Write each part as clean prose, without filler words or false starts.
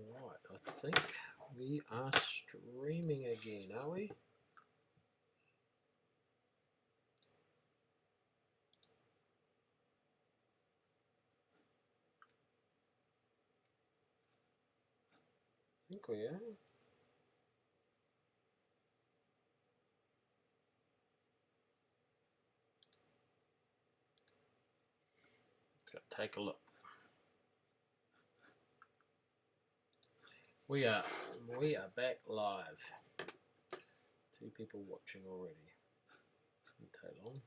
Right, I think we are streaming again, are we? I think we are. Okay, take a look. We are back live. 2 people watching already. Didn't take long.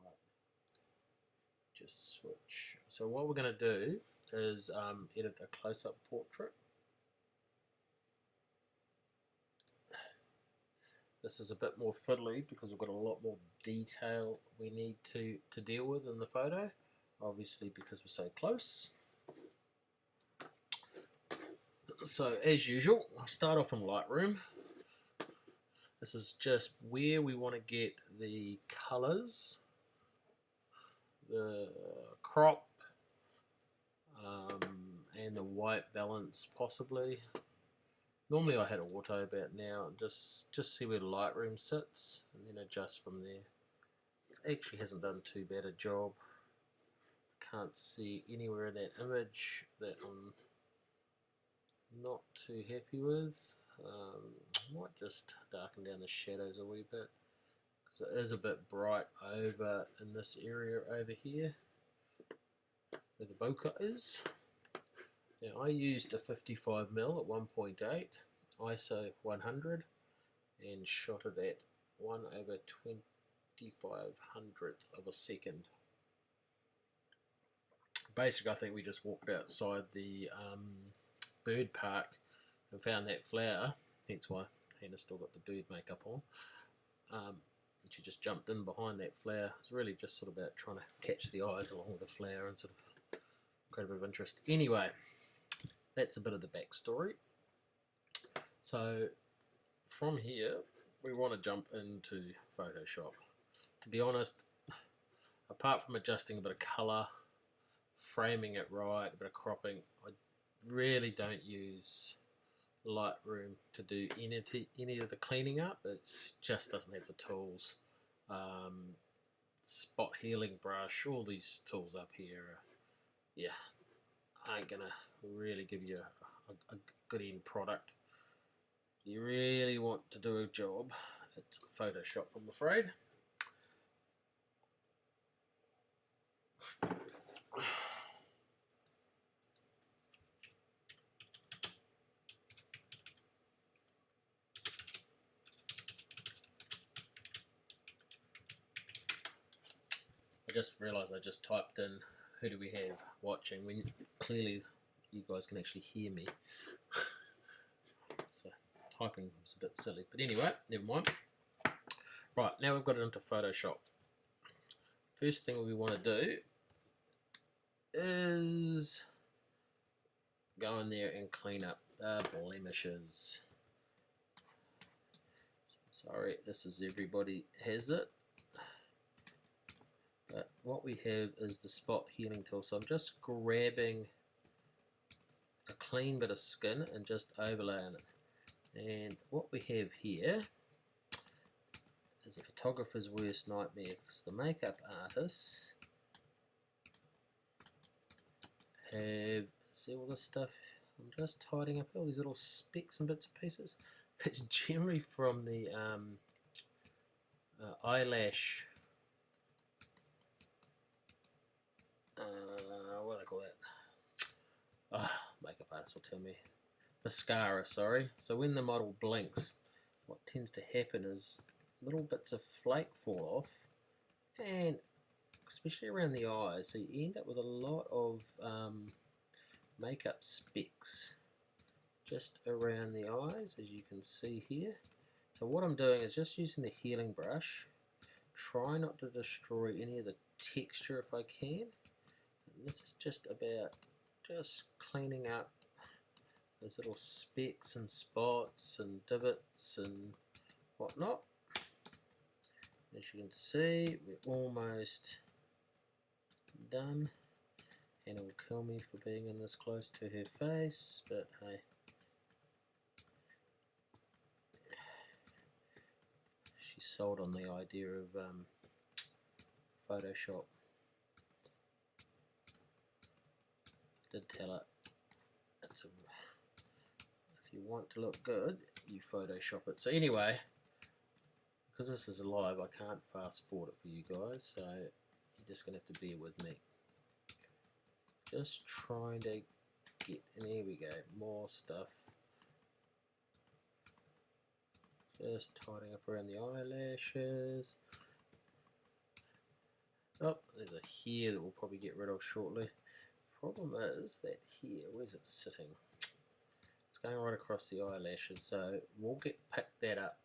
Right. Just switch. So what we're going to do is edit a close-up portrait. This is a bit more fiddly because we've got a lot more detail we need to deal with in the photo, obviously because we're so close. So as usual, I'll start off in Lightroom. This is just where we want to get the colors, the crop, and the white balance possibly. Normally I had auto, but now just see where Lightroom sits and then adjust from there. It actually hasn't done too bad a job. Can't see anywhere in that image that I'm not too happy with. Might just darken down the shadows a wee bit because it is a bit bright over in this area over here where the bokeh is. Now I used a 55mm at 1.8 ISO 100 and shot it at 1/2500th of a second. Basically I think we just walked outside the bird park and found that flower, hence why Hannah's still got the bird makeup on. And she just jumped in behind that flower. It's really just sort of about trying to catch the eyes along with the flower and sort of create a bit of interest. Anyway, that's a bit of the backstory. So from here, we want to jump into Photoshop. To be honest, apart from adjusting a bit of colour, framing it right, a bit of cropping, I really don't use Lightroom to do any of the cleaning up. It just doesn't have the tools. Spot healing brush, all these tools up here, yeah, aren't gonna really give you a good end product. You really want to do a job, it's Photoshop, I'm afraid. I just realised I just typed in who do we have watching when clearly you guys can actually hear me. So typing was a bit silly, but anyway, never mind. Right, now we've got it into Photoshop. First thing we want to do is go in there and clean up the blemishes. Sorry, this is everybody has it. But what we have is the spot healing tool. So I'm just grabbing a clean bit of skin and just overlaying it. And what we have here is a photographer's worst nightmare, because the makeup artists have, see all this stuff, I'm just tidying up all these little specks and bits and pieces. It's generally from the eyelash, what do I call that? Makeup artist will tell me. Mascara, sorry. So when the model blinks, what tends to happen is little bits of flake fall off, and especially around the eyes, so you end up with a lot of makeup specks just around the eyes, as you can see here. So what I'm doing is just using the healing brush, try not to destroy any of the texture if I can. And this is just about just cleaning up those little specks and spots and divots and whatnot. As you can see, we're almost done. Hannah will kill me for being in this close to her face, but hey. She's sold on the idea of Photoshop. Did tell her, if you want to look good, you Photoshop it. So anyway, because this is live, I can't fast forward it for you guys, so you're just going to have to bear with me. Just trying to get, and here we go, more stuff. Just tidying up around the eyelashes. Oh, there's a hair that we'll probably get rid of shortly. Problem is that here, where's it sitting? It's going right across the eyelashes, so we'll pick that up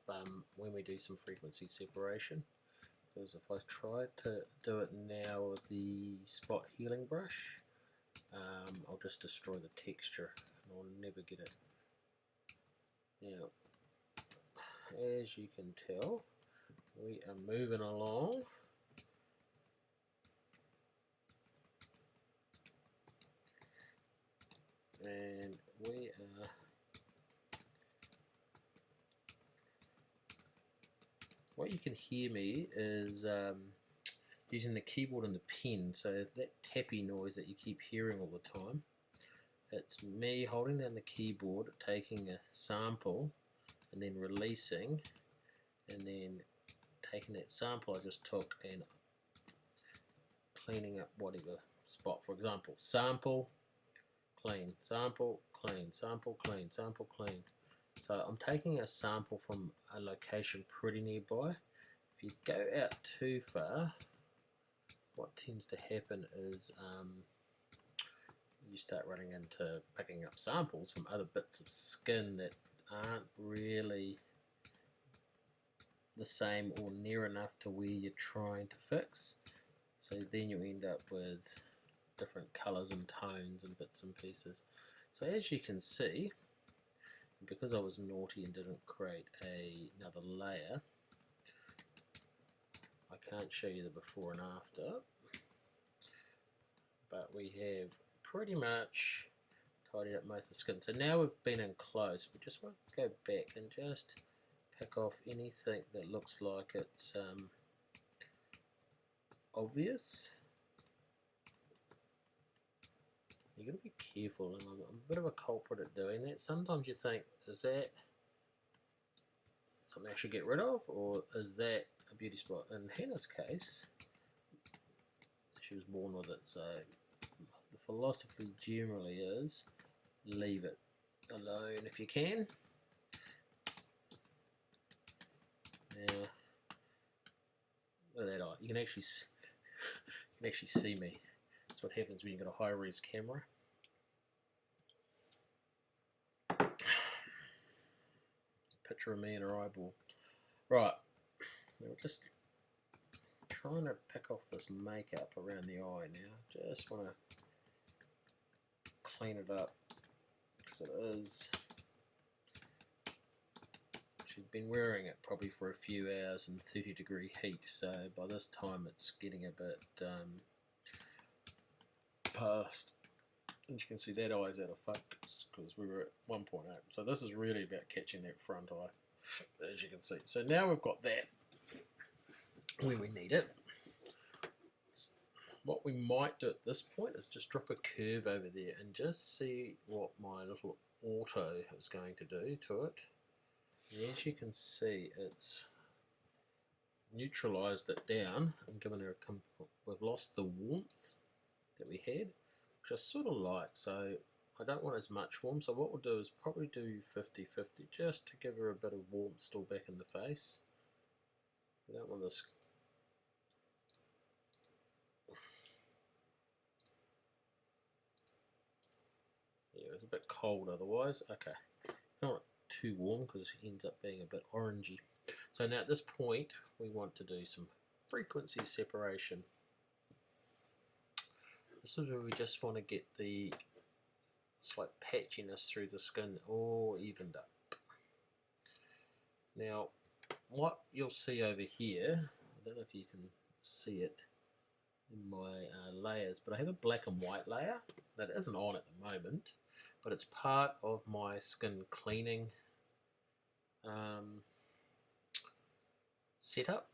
when we do some frequency separation. Because if I try to do it now with the spot healing brush, I'll just destroy the texture and I'll never get it. Now, as you can tell, we are moving along. And we are what you can hear me is using the keyboard and the pen, so that tappy noise that you keep hearing all the time, it's me holding down the keyboard, taking a sample and then releasing, and then taking that sample I just took and cleaning up whatever spot. For example, sample, clean, sample, clean, sample, clean, sample, clean. So I'm taking a sample from a location pretty nearby. If you go out too far, what tends to happen is you start running into picking up samples from other bits of skin that aren't really the same or near enough to where you're trying to fix. So then you end up with different colours and tones and bits and pieces. So as you can see, because I was naughty and didn't create another layer, I can't show you the before and after, but we have pretty much tidied up most of the skin. So now we've been in close, we just want to go back and just pick off anything that looks like it's obvious. You've got to be careful, and I'm a bit of a culprit at doing that. Sometimes you think, is that something I should get rid of, or is that a beauty spot? In Hannah's case, she was born with it, so the philosophy generally is leave it alone if you can. Now, look at that eye. You can actually see me. That's what happens when you've got a high-res camera. Picture of me and her eyeball. Right, we're just trying to pick off this makeup around the eye now. Just want to clean it up because it is. She's been wearing it probably for a few hours in 30-degree heat, so by this time it's getting a bit past. And you can see that eye's out of focus because we were at 1.8. So this is really about catching that front eye, as you can see. So now we've got that where we need it. What we might do at this point is just drop a curve over there and just see what my little auto is going to do to it. And as you can see, it's neutralized it down and given her we've lost the warmth that we had, which I sort of like, so I don't want as much warmth. So what we'll do is probably do 50-50 just to give her a bit of warmth still back in the face. We don't want this. Yeah, it's a bit cold otherwise. Okay, not too warm because it ends up being a bit orangey. So now at this point we want to do some frequency separation. This is where we just want to get the slight patchiness through the skin all evened up. Now what you'll see over here, I don't know if you can see it, in my layers, but I have a black and white layer that isn't on at the moment, but it's part of my skin cleaning setup.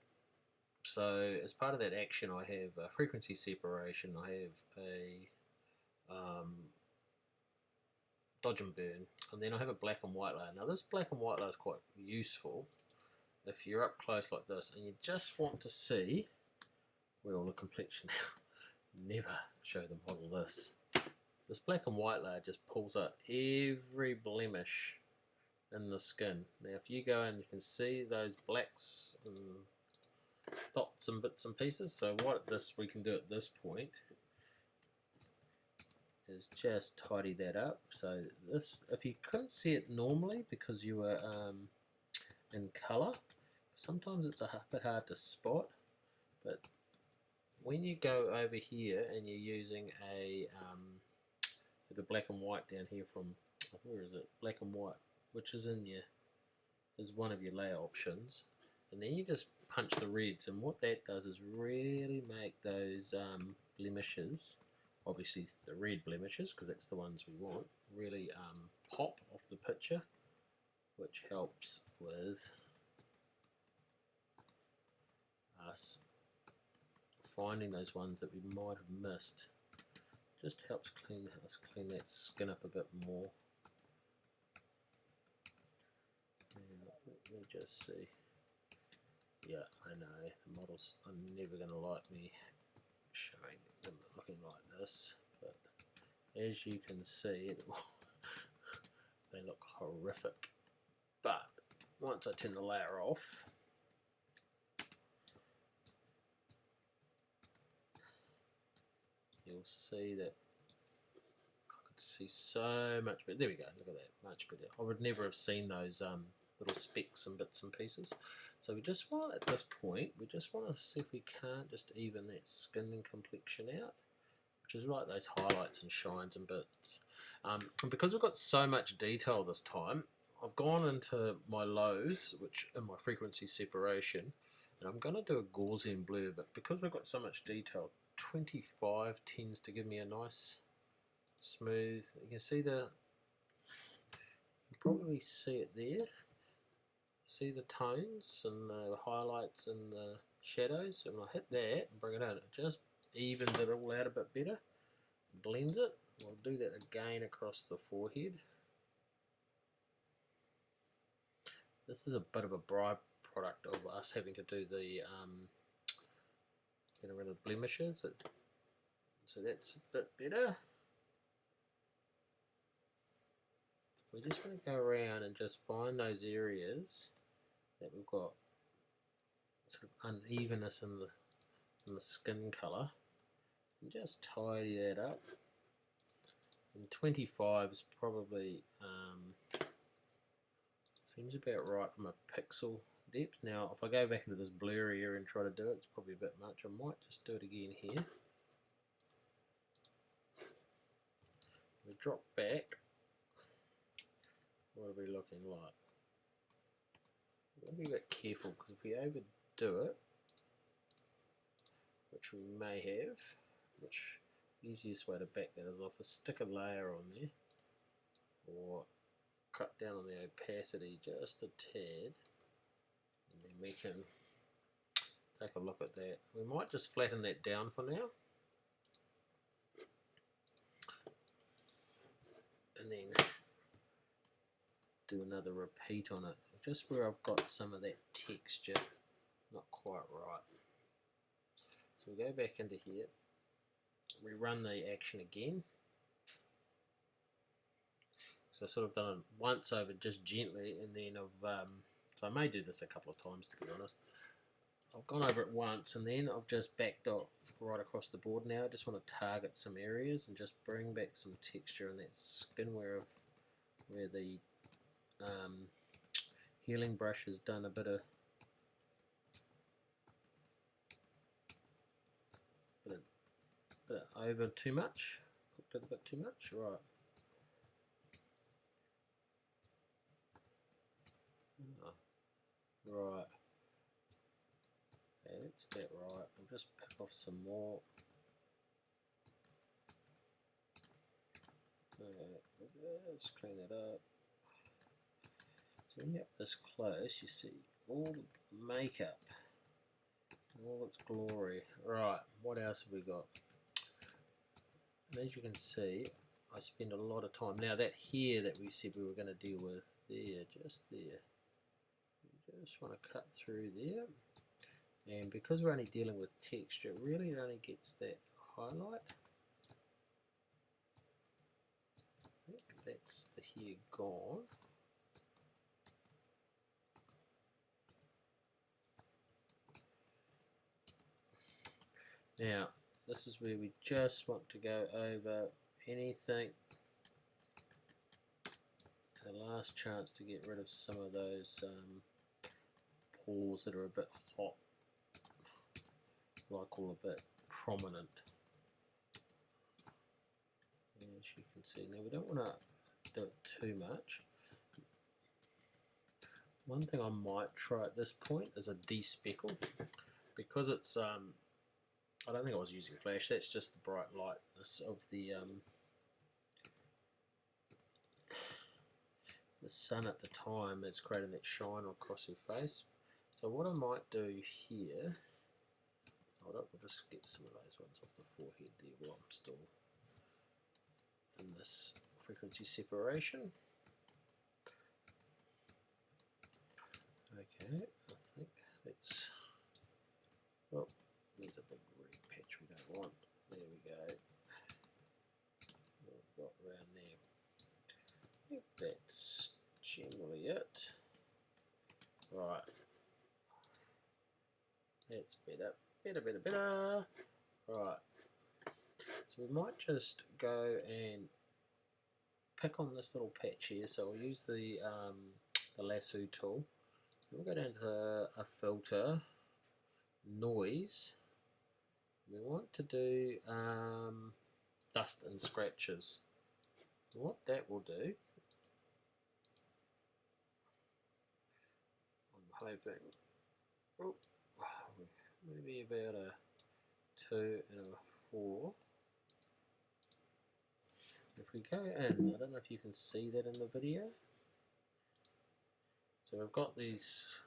So as part of that action, I have a frequency separation, I have a dodge and burn, and then I have a black and white layer. Now this black and white layer is quite useful if you're up close like this and you just want to see where all the complexion never show the model this. This black and white layer just pulls out every blemish in the skin. Now if you go in, you can see those blacks and dots and bits and pieces. So what we can do at this point is just tidy that up. So this, if you couldn't see it normally because you were in colour, sometimes it's a bit hard to spot, but when you go over here and you're using the black and white down here from, where is it, black and white, which is one of your layer options, and then you just punch the reds, and what that does is really make those blemishes, obviously the red blemishes because that's the ones we want, really pop off the picture, which helps with us finding those ones that we might have missed. Just helps clean that skin up a bit more. And let me just see. Yeah, I know the models are never going to like me showing them looking like this, but as you can see, they look horrific. But once I turn the layer off, you'll see that I could see so much better. There we go, look at that, much better. I would never have seen those little specks and bits and pieces. So we just want, at this point, we just want to see if we can't just even that skin and complexion out, which is like those highlights and shines and bits. And because we've got so much detail this time, I've gone into my lows, which in my frequency separation, and I'm going to do a Gaussian blur, but because we've got so much detail, 25 tends to give me a nice smooth, you can see you probably see it there. See the tones and the highlights and the shadows, and I hit that and bring it out, it just evens it all out a bit better, blends it. We'll do that again across the forehead. This is a bit of a byproduct of us having to do the getting rid of blemishes, so that's a bit better. We just want to go around and just find those areas that we've got sort of unevenness in the skin colour, and just tidy that up. And 25 is probably seems about right from a pixel depth. Now if I go back into this blurry area and try to do it, it's probably a bit much. I might just do it again here. We drop back. What are we looking like? We've got to be a bit careful, because if we overdo it, which we may have, which the easiest way to back that is off is stick a layer on there, or cut down on the opacity just a tad, and then we can take a look at that. We might just flatten that down for now, and then do another repeat on it, just where I've got some of that texture not quite right. So we go back into here, we run the action again. So I've sort of done it once over just gently, and then so I may do this a couple of times, to be honest. I've gone over it once, and then I've just backed off right across the board now. I just want to target some areas and just bring back some texture in that skin where the healing brush has done a bit of over too much, cooked it a bit too much, right. Right. Okay. That's about right. I'll just pick off some more. Let's clean that up. So when you're up this close, you see all the makeup, all its glory. Right, what else have we got? And as you can see, I spend a lot of time. Now that hair that we said we were going to deal with, there, just there. You just want to cut through there. And because we're only dealing with texture, it really only gets that highlight. I think that's the hair gone. Now, this is where we just want to go over anything. The last chance to get rid of some of those pores that are a bit hot, what I call a bit prominent. As you can see, now we don't want to do it too much. One thing I might try at this point is a despeckle, because it's I don't think I was using flash, that's just the bright lightness of the sun at the time that's creating that shine across your face. So what I might do here, hold up, we'll just get some of those ones off the forehead there while I'm still in this frequency separation. Okay, I think that's, oh, there's a big red patch we don't want. There we go. What we've got around there. I think that's generally it. Right. That's better. Better. Right. So we might just go and pick on this little patch here. So we'll use the lasso tool. We'll go down to a filter, noise. We want to do dust and scratches. What that will do, I'm hoping, oh, maybe about a 2 and a 4. If we go in, I don't know if you can see that in the video. So we've got these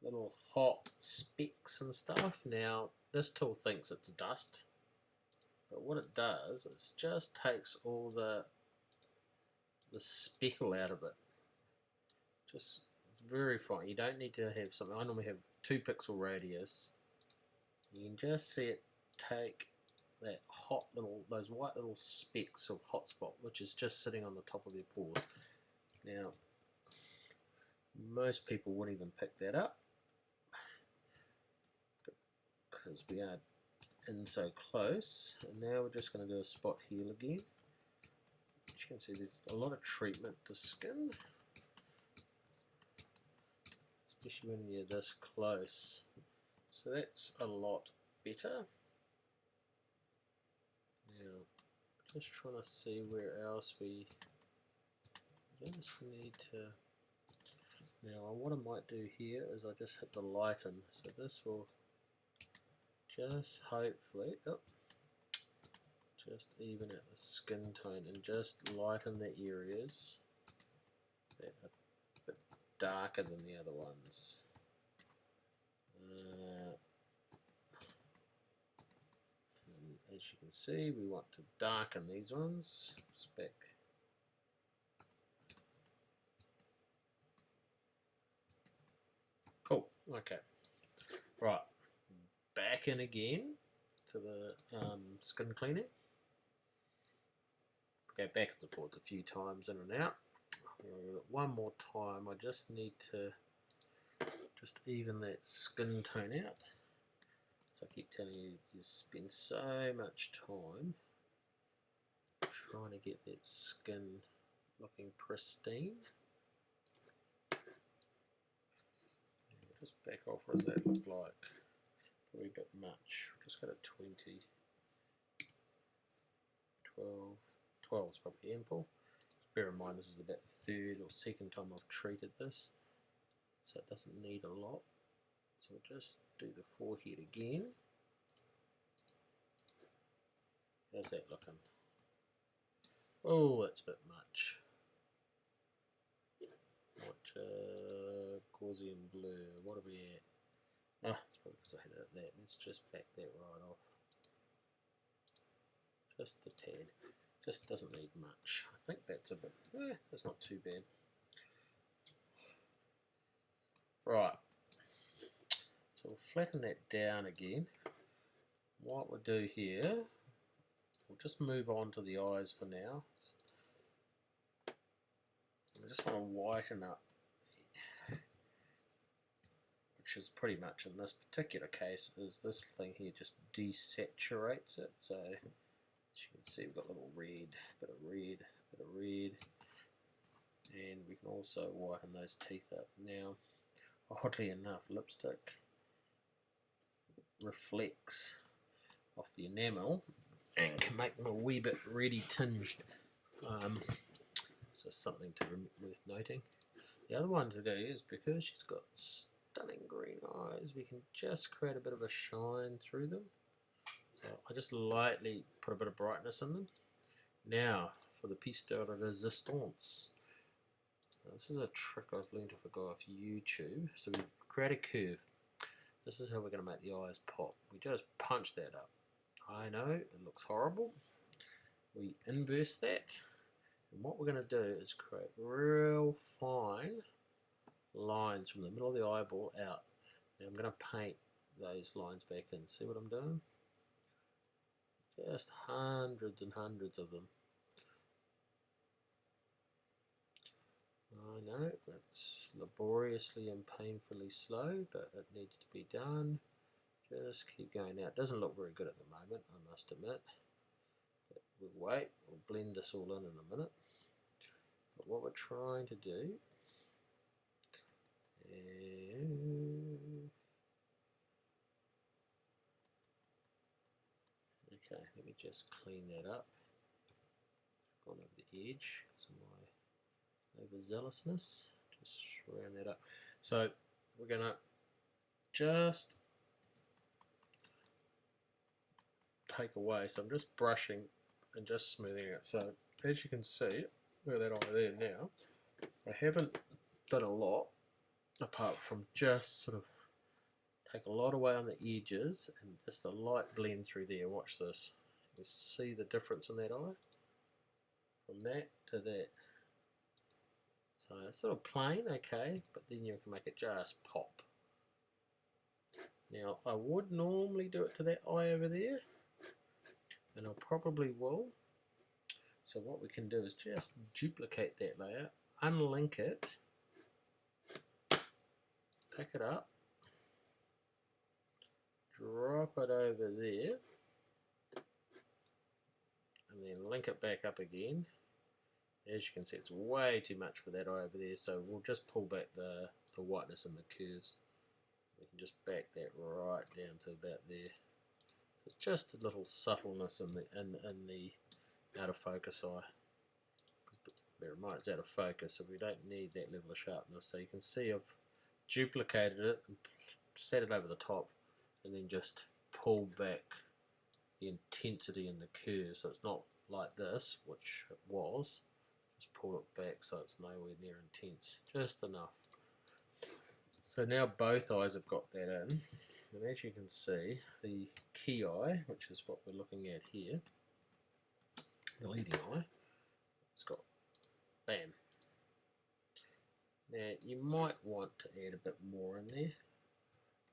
little hot specks and stuff. Now this tool thinks it's dust, but what it does is just takes all the speckle out of it. Just very fine. You don't need to have something. I normally have 2 pixel radius. You can just see it take that hot little, those white little specks of hot spot, which is just sitting on the top of their pores. Now most people wouldn't even pick that up because we are in so close. And now we're just going to do a spot heal again. As you can see, there's a lot of treatment to skin, especially when you're this close. So that's a lot better. Now, just trying to see where else we just need to. Now, what I might do here is I just hit the lighten, so this will just hopefully, just even out the skin tone and just lighten the areas that are a bit darker than the other ones. And as you can see, we want to darken these ones. Spec. Cool. Okay. Right. Back in again to the skin cleaning. Go back and forth a few times in and out. One more time. I just need to just even that skin tone out. So I keep telling you, you spend so much time trying to get that skin looking pristine. Just back off, what does that look like? Probably a bit much. Just go to 20. 12 is probably ample. Bear in mind this is about the 3rd or 2nd time I've treated this, so it doesn't need a lot. So we'll just do the forehead again. How's that looking? Oh, that's a bit much. Gaussian blur. What are we at? Oh, it's probably because I hit it at that. Let's just back that right off. Just a tad. Just doesn't need much. I think that's a bit. That's not too bad. Right. So we'll flatten that down again. What we'll do here, we'll just move on to the eyes for now. I just want to whiten up, which is pretty much in this particular case is this thing here just desaturates it. So as you can see, we've got a little red, bit of red, bit of red, and we can also whiten those teeth up. Now, oddly enough, lipstick reflects off the enamel and can make them a wee bit reddy tinged. So something to worth noting. The other one to do is because she's got stunning green eyes, we can just create a bit of a shine through them. So I just lightly put a bit of brightness in them. Now for the piece de resistance. Now, this is a trick I've learned off a guy off YouTube. So we create a curve. This is how we're going to make the eyes pop. We just punch that up. I know, it looks horrible. We inverse that. And what we're going to do is create real fine lines from the middle of the eyeball out. Now I'm going to paint those lines back in. See what I'm doing? Just hundreds and hundreds of them. I know it's laboriously and painfully slow, but it needs to be done. Just keep going out. It doesn't look very good at the moment, I must admit. But we'll wait. We'll blend this all in a minute. But what we're trying to do is... Okay, let me just clean that up. Gone over the edge because of my overzealousness. Just round that up. So we're going to just take away. So I'm just brushing and just smoothing it. So as you can see, with that eye there now, I haven't done a lot apart from just sort of take a lot away on the edges and just a light blend through there. Watch this. You see the difference in that eye? From that to that. So it's sort of plain, okay, but then you can make it just pop. Now I would normally do it to that eye over there, and I probably will. So what we can do is just duplicate that layer, unlink it, pick it up, drop it over there, and then link it back up again. As you can see, it's way too much for that eye over there, so we'll just pull back the whiteness and the curves. We can just back that right down to about there. It's just a little subtleness in the out of focus eye. Bear in mind it's out of focus, so we don't need that level of sharpness. So you can see I've duplicated it and set it over the top, and then just pulled back the intensity in the curve. So it's not like this, which it was. Just pull it back so it's nowhere near intense, just enough. So now both eyes have got that in, and as you can see, the key eye, which is what we're looking at here, the leading eye, it's got bam. Now you might want to add a bit more in there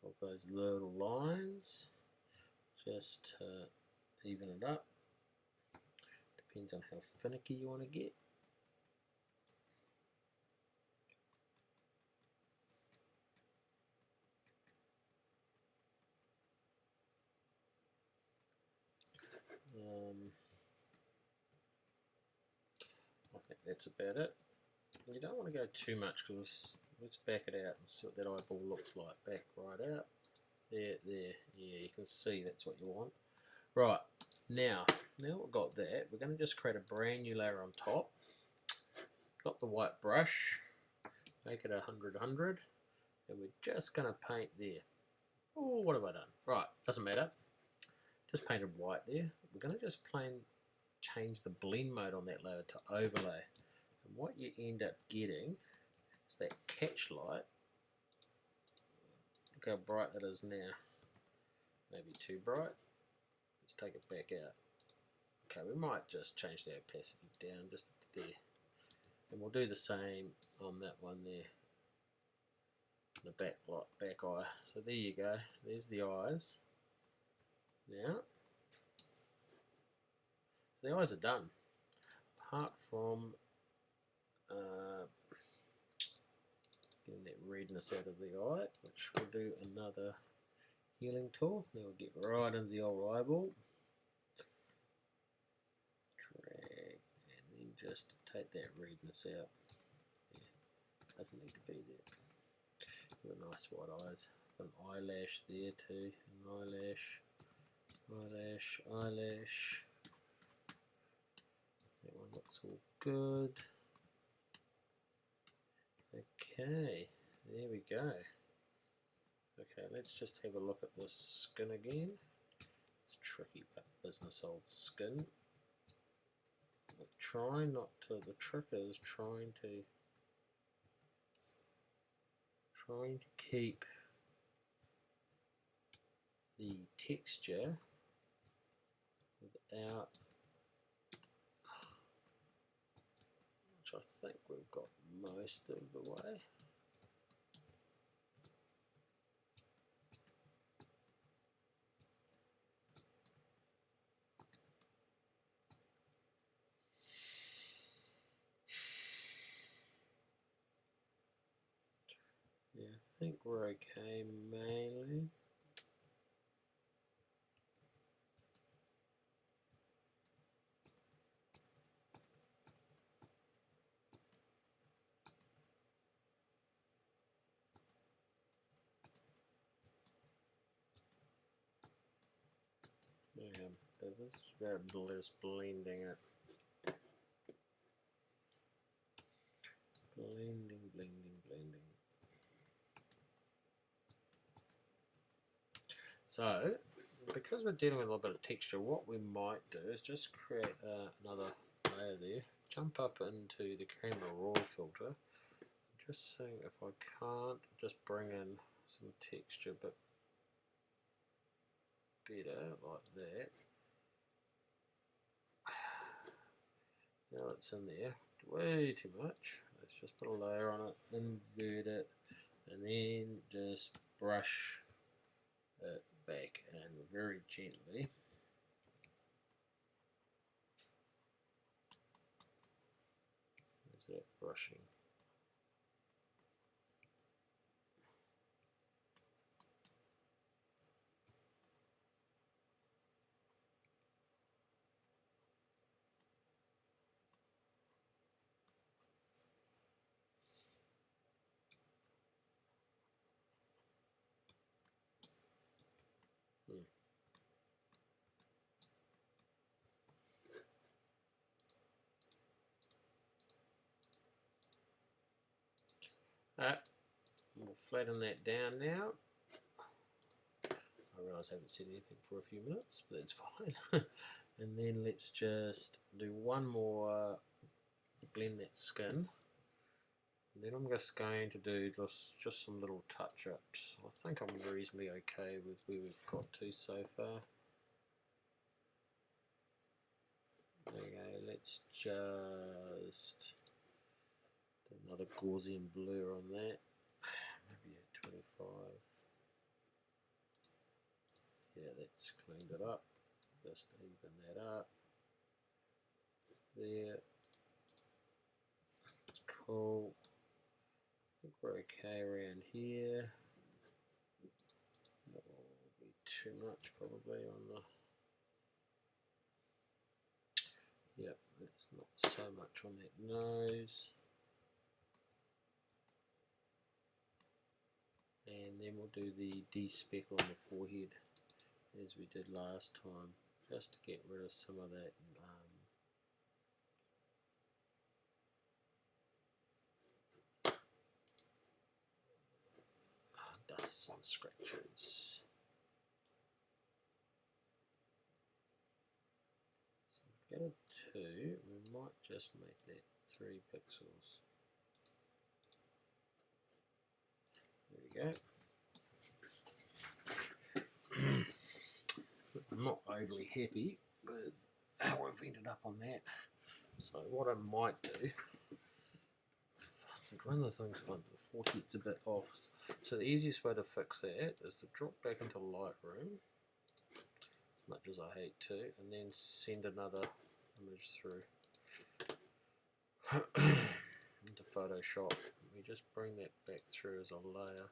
of those little lines, just to even it up. Depends on how finicky you want to get. I think that's about it. You don't want to go too much because let's back it out and see what that eyeball looks like. Back right out. There. Yeah, you can see that's what you want. Right, now we've got that, we're going to just create a brand new layer on top. Got the white brush, make it 100, and we're just going to paint there. Oh, what have I done? Right, doesn't matter. Just painted white there. We're going to just change the blend mode on that layer to overlay. And what you end up getting is that catch light. Look how bright that is now. Maybe too bright. Let's take it back out. Okay, we might just change the opacity down just there. And we'll do the same on that one there. The back eye. So there you go. There's the eyes. Now, the eyes are done. Apart from getting that redness out of the eye, which we'll do another healing tool. Then we'll get right into the old eyeball. Drag, and then just take that redness out. Yeah, doesn't need to be there. Got nice white eyes. Got an eyelash there too. An eyelash, eyelash, eyelash. That one looks all good. Okay, there we go. Okay, let's just have a look at this skin again. It's tricky but business old skin. Try not to, the trick is trying to keep the texture without, which I think we've got most of the way. Yeah, I think we're okay mainly. Yeah, this is very blending it. Blending, blending, blending. So, because we're dealing with a little bit of texture, what we might do is just create another layer there, jump up into the camera raw filter, just seeing if I can't just bring in some texture a bit better, like that. Now it's in there, way too much. Let's just put a layer on it, invert it, and then just brush it back and very gently. There's that brushing. We'll flatten that down now. I realise I haven't said anything for a few minutes, but that's fine. And then let's just do one more, blend that skin. And then I'm just going to do just some little touch-ups. I think I'm reasonably okay with where we've got to so far. There we go, let's just do another Gaussian blur on that. Maybe a 25. Yeah, that's cleaned it up. Just even that up. There. It's cool. I think we're okay around here. That will be too much probably on the. Yep, that's not so much on that nose. And then we'll do the despeckle on the forehead as we did last time, just to get rid of some of that dust some scratches. So we've got a 2, we might just make that 3 pixels. There we go. I'm not overly happy with how I've ended up on that. So what I might do, one of the things like the 40's a bit off. So the easiest way to fix that is to drop back into Lightroom, as much as I hate to, and then send another image through into Photoshop. We just bring that back through as a layer.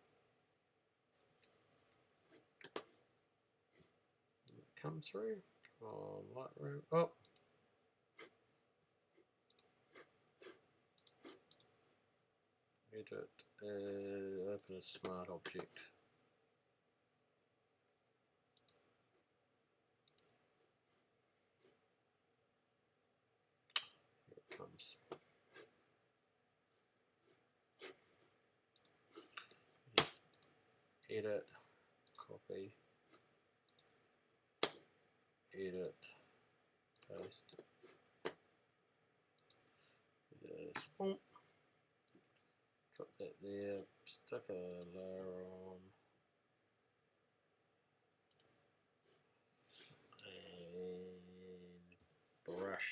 Come through on Lightroom. Oh, edit, open a smart object. Here it comes. Edit, copy, edit, paste. Just boom. Drop that there, stick a layer on, and brush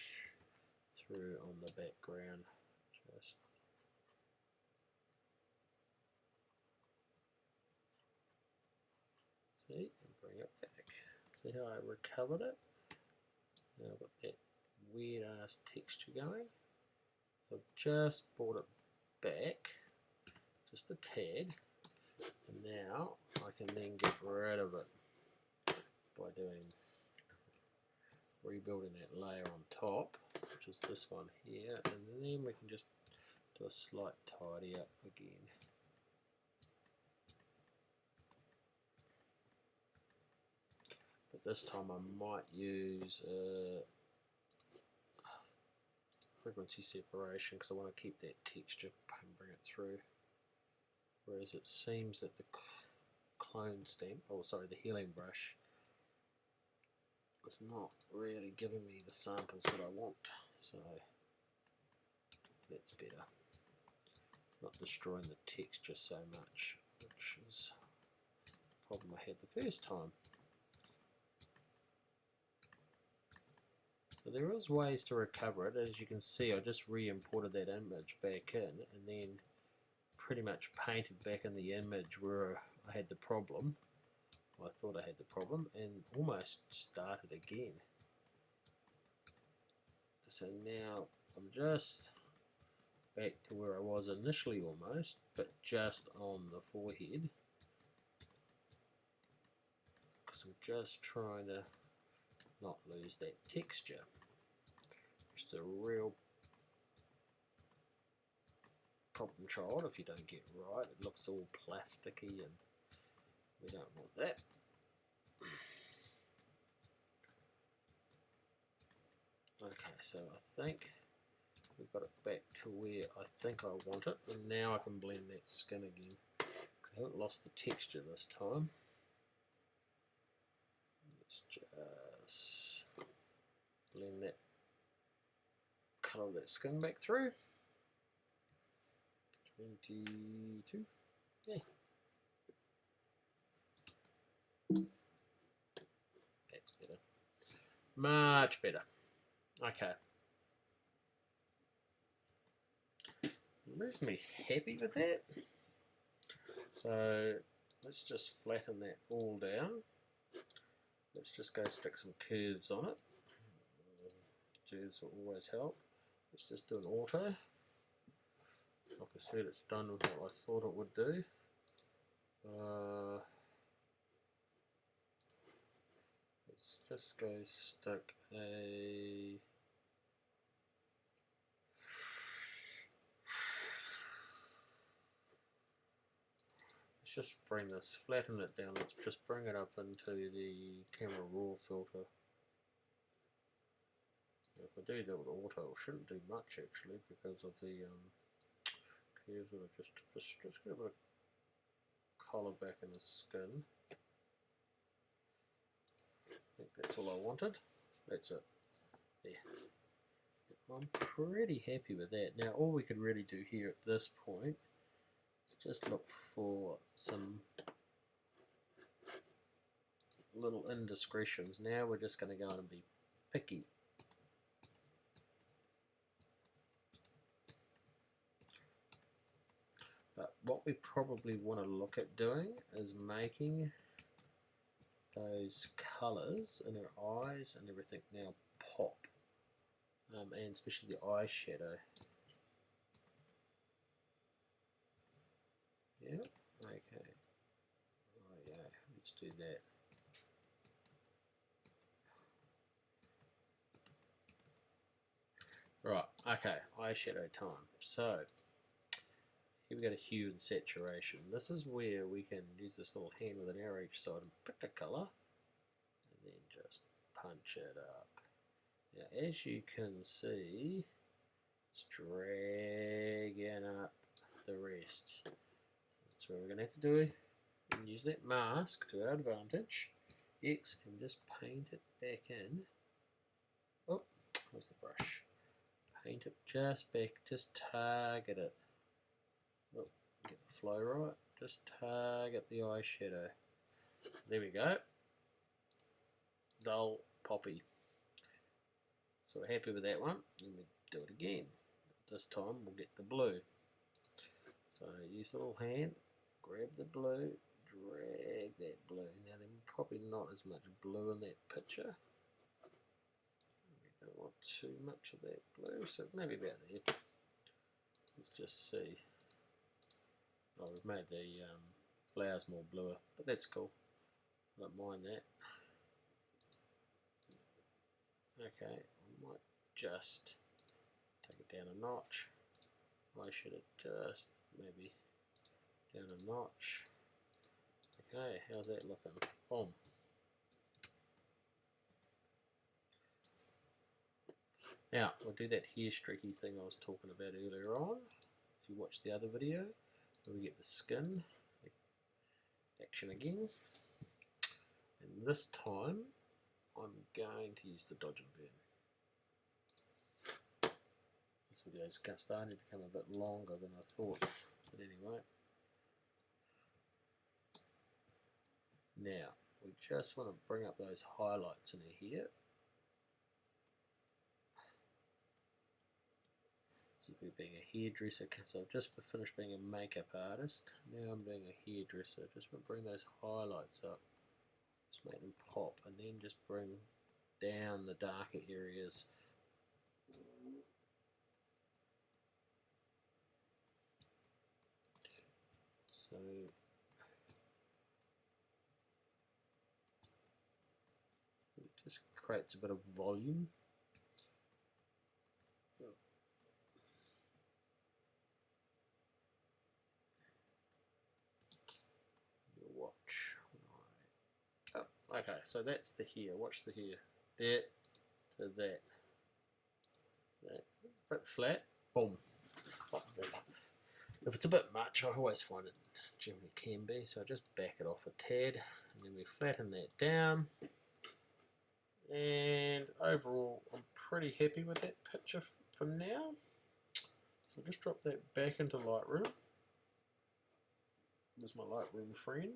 through on the background. Just see, and bring it back. See how I recovered it? Now I've got that weird ass texture going. So I've just brought it back, just a tad, and now I can then get rid of it by rebuilding that layer on top, which is this one here, and then we can just do a slight tidy up again. But this time I might use frequency separation because I want to keep that texture and bring it through. Whereas it seems that the clone stamp, the healing brush, is not really giving me the samples that I want. So that's better. It's not destroying the texture so much, which is the problem I had the first time. So there is ways to recover it. As you can see, I just re-imported that image back in and then pretty much painted back in the image where I had the problem. I thought I had the problem, and almost started again. So now I'm just back to where I was initially almost, but just on the forehead, because I'm just trying to not lose that texture. It's a real problem child if you don't get it right. It looks all plasticky and we don't want that. Okay, so I think we've got it back to where I think I want it, and now I can blend that skin again. I haven't lost the texture this time. Let's just blend that colour of that skin back through. 22. Yeah. That's better. Much better. Okay. I'm reasonably happy with that. So let's just flatten that all down. Let's just go stick some curves on it. Curves will always help. Let's just do an auto. Like I said, it's done with what I thought it would do. Let's just go stick a... Let's just bring this, flatten it down. Let's just bring it up into the camera raw filter. If I do that with auto, it shouldn't do much actually because of the curves that I just get a bit of collar back in the skin. I think that's all I wanted. That's it. There. I'm pretty happy with that. Now all we could really do here at this point is just look for some little indiscretions. Now we're just going to go on and be picky. But what we probably want to look at doing is making those colours in our eyes and everything now pop. And especially the eyeshadow. Yeah, okay. Oh yeah, let's do that. Right, okay, eyeshadow time. So, here we go to hue and saturation. This is where we can use this little hand with an arrow each side and pick a colour and then just punch it up. Now, as you can see, it's dragging up the rest. So that's what we're going to have to do. And use that mask to our advantage. X and just paint it back in. Oh, where's the brush? Paint it just back, just target it. Oh, get the flow right. Just target the eyeshadow. So there we go. Dull, poppy. So we're happy with that one. Then we do it again. This time we'll get the blue. So use the little hand, grab the blue, drag that blue. Now there's probably not as much blue in that picture. We don't want too much of that blue, so maybe about there. Let's just see. Oh, we've made the flowers more bluer, but that's cool. I don't mind that. Okay, I might just take it down a notch. I should have just maybe down a notch. Okay, how's that looking? Boom. Now, we'll do that hair streaky thing I was talking about earlier on. If you watch the other video, we get the skin action again. And this time, I'm going to use the dodge and burn. This video is starting to become a bit longer than I thought, but anyway. Now, we just want to bring up those highlights in our hair. So we're being a hairdresser, so I've just finished being a makeup artist. Now I'm being a hairdresser. Just want to bring those highlights up. Just make them pop, and then just bring down the darker areas. So it just creates a bit of volume. Your watch. Oh, okay, so that's the hair. Watch the hair. That to that. That. A bit flat. Boom. If it's a bit much, I always find it generally can be, so I just back it off a tad, and then we flatten that down. And overall, I'm pretty happy with that picture for now. So just drop that back into Lightroom. There's my Lightroom friend.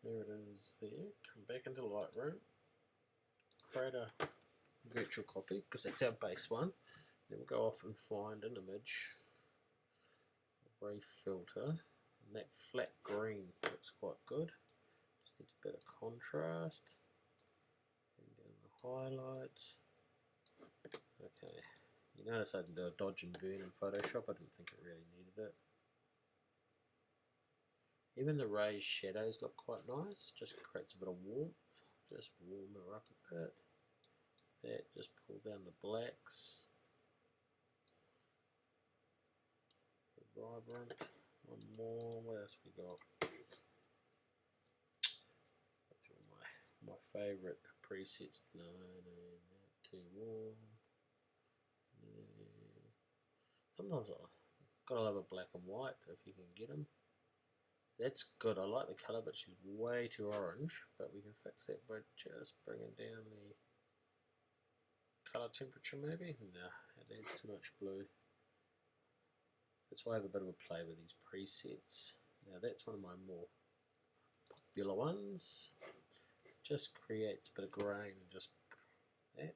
There it is there. Come back into Lightroom. Create a virtual copy, because that's our base one. Then we'll go off and find an image, refilter, and that flat green looks quite good. Just needs a bit of contrast. Bring down the highlights. Okay, you notice I didn't do a dodge and burn in Photoshop. I didn't think it really needed it. Even the raised shadows look quite nice. Just creates a bit of warmth. Just warm her up a bit. That, just pull down the blacks. Vibrant. One more. What else we got? That's my favourite presets. No, too warm. No. Sometimes I Gotta love a black and white if you can get them. That's good. I like the colour, but she's way too orange. But we can fix that by just bringing down the colour temperature, maybe. No, it adds too much blue. That's why I have a bit of a play with these presets. Now that's one of my more popular ones. It just creates a bit of grain and just that.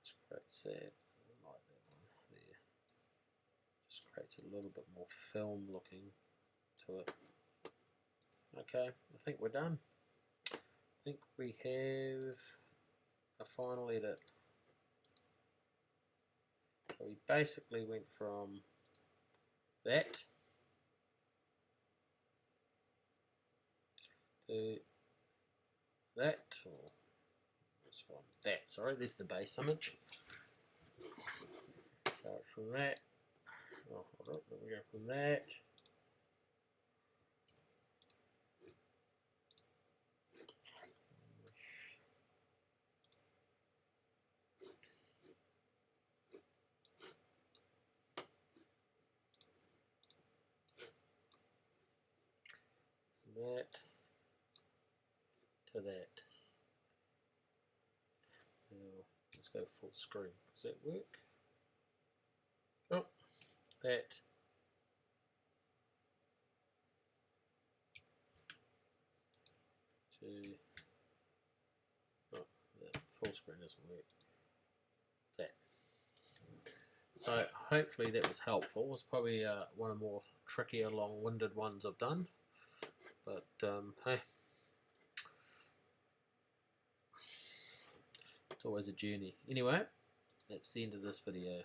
Just creates that. I like that one there. Just creates a little bit more film looking to it. Okay, I think we're done. I think we have a final edit. So we basically went from that to that, or this one, that, sorry, there's the base image. So from that, oh, hold up, we go from that. That to that. Now let's go full screen. Does that work? Oh, that to oh, the full screen doesn't work. That. So hopefully that was helpful. It's probably one of the more trickier, long-winded ones I've done. But hey, it's always a journey. Anyway, that's the end of this video.